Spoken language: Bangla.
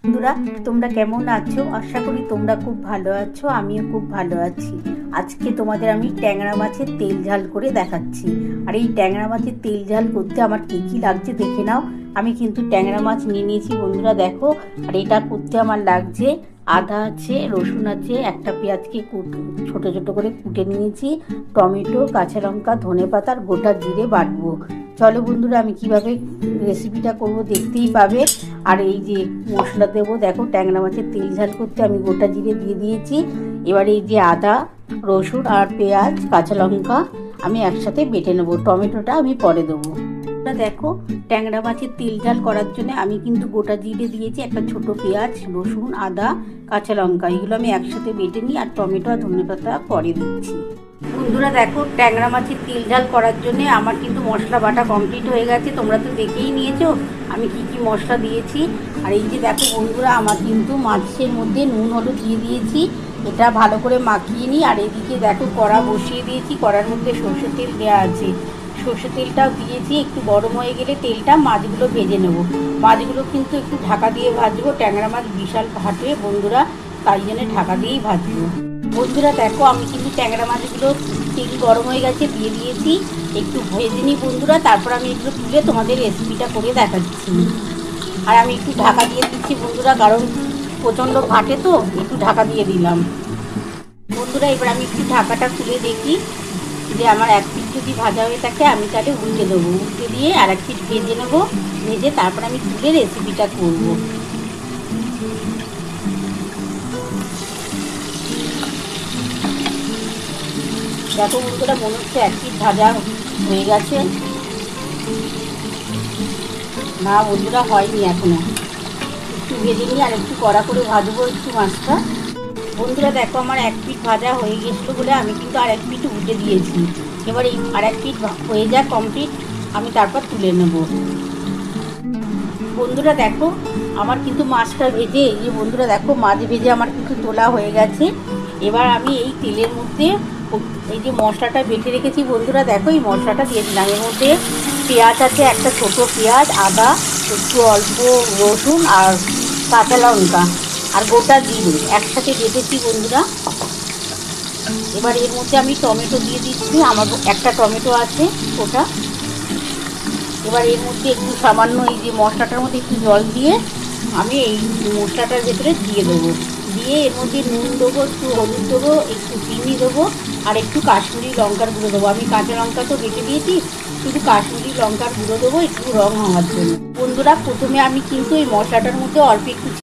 বন্ধুরা, তোমরা কেমন আছো? আশা করি তোমরা খুব ভালো আছো। আমিও খুব ভালো আছি। আজকে তোমাদের আমি ট্যাংরা মাছের তেল ঝাল করে দেখাচ্ছি। আর এই ট্যাংরা মাছের তেল ঝাল করতে আমার কী কী লাগছে দেখে নাও। আমি কিন্তু ট্যাংরা মাছ নিয়ে নিয়েছি বন্ধুরা, দেখো। আর এটা করতে আমার লাগছে আদা আছে, রসুন আছে, একটা পেঁয়াজকে ছোট ছোট করে কুটে নিয়েছি, টমেটো, কাঁচা লঙ্কা, ধনেপাতা আর গোটা জিরে বাটবো। চলো বন্ধুরা, আমি কিভাবে রেসিপিটা করব দেখতেই পাবে। আর এই যে মশলা দেবো, দেখো ট্যাংরা মাছের তেল ঝাল করতে আমি গোটা জিরে দিয়ে দিয়েছি। এবার এই যে আদা, রসুন আর পেঁয়াজ, কাঁচা লঙ্কা আমি একসাথে বেটে নেবো। টমেটোটা আমি পরে দেবো। দেখো, ট্যাংরা মাছের তেল ঝাল করার জন্য আমি কিন্তু গোটা জিরে দিয়েছি, একটা ছোট পেঁয়াজ, রসুন, আদা, কাঁচা লঙ্কা এগুলো আমি একসাথে বেটে নিই। আর টমেটো আর ধনেপাতা পরে দিচ্ছি। বন্ধুরা দেখো, ট্যাংরা মাছের তেল ঝাল করার জন্য আমার কিন্তু মশলা বাটা কমপ্লিট হয়ে গেছে। তোমরা তো দেখেই নিয়েছো আমি কি কি মশলা দিয়েছি। আর এই যে দেখো বন্ধুরা, আমার কিন্তু মাছের মধ্যে নুন হলুদ দিয়ে দিয়েছি। এটা ভালো করে মাখিয়ে নিই। আর এদিকে দেখো কড়া বসিয়ে দিয়েছি, কড়ার মধ্যে সরষের তেল দেওয়া আছে। সরষের তেলটাও দিয়েছি, একটু গরম হয়ে গেলে তেলটা মাছগুলো ভেজে নেব। মাছগুলো কিন্তু একটু ঢাকা দিয়ে ভাজবো। ট্যাংরা মাছ বিশাল ফাটে বন্ধুরা, তাই জন্য ঢাকা দিয়েই ভাজবো। বন্ধুরা দেখো, আমি কিন্তু ট্যাংরা মাছগুলো তেল গরম হয়ে গেছে দিয়ে দিয়েছি, একটু ভেজে নিই বন্ধুরা। তারপর আমি এগুলো তুলে তোমাদের রেসিপিটা করে দেখাচ্ছি। আর আমি একটু ঢাকা দিয়ে দিচ্ছি বন্ধুরা, কারণ প্রচণ্ড ফাটে তো, একটু ঢাকা দিয়ে দিলাম বন্ধুরা। এবার আমি একটু ঢাকাটা খুলে দেখি যে আমার এক পিঠ যদি ভাজা হয়ে থাকে আমি তাহলে উল্টে দেবো। উল্টে দিয়ে আর এক পিঠ ভেজে নেবো। ভেজে তারপর আমি তুলে রেসিপিটা করবো। দেখো বন্ধুরা, মনে হচ্ছে এক পিঠ ভাজা হয়ে গেছে। না বন্ধুরা, হয়নি এখনো। একটু ভেজে নিয়ে আর একটু কড়া করে ভাজবো একটু মাছটা। বন্ধুরা দেখো, আমার এক পিঠ ভাজা হয়ে গেছিলো বলে আমি কিন্তু আর এক পিঠ উল্টে দিয়েছি। এবার এই আর এক পিঠ হয়ে যায় কমপ্লিট, আমি তারপর তুলে নেব। বন্ধুরা দেখো, আমার কিন্তু মাছটা ভেজে, এই যে বন্ধুরা দেখো মাছ ভেজে আমার কিন্তু তোলা হয়ে গেছে। এবার আমি এই তেলের মধ্যে এই যে মশলাটা বেটে রেখেছি বন্ধুরা, দেখো এই মশলাটা দিয়ে দিলাম। এর মধ্যে পেঁয়াজ আছে, একটা ছোটো পেঁয়াজ, আদা, একটু অল্প রসুন আর কাঁচা লঙ্কা আর গোটা জিরে একসাথে বেটেছি বন্ধুরা। এবার এর মধ্যে আমি টমেটো দিয়ে দিচ্ছি, আমার একটা টমেটো আছে ওটা। এবার এর মধ্যে একটু সামান্য এই যে মশলাটার মধ্যে একটু জল দিয়ে আমি এই মশলাটার ভেতরে দিয়ে দেবো। দিয়ে এর মধ্যে নুন দেবো, একটু হলুদ দেবো, একটু চিনি দেবো আর একটু কাশ্মীরি লঙ্কার গুঁড়ো দেবো। আমি কাঁচা লঙ্কা তো বেটে দিয়েছি, শুধু কাশ্মীরি লঙ্কার গুঁড়ো দেবো একটু রং হওয়ার জন্য। বন্ধুরা প্রথমে আমি কিন্তু এই মশলাটার মধ্যে অল্প একটু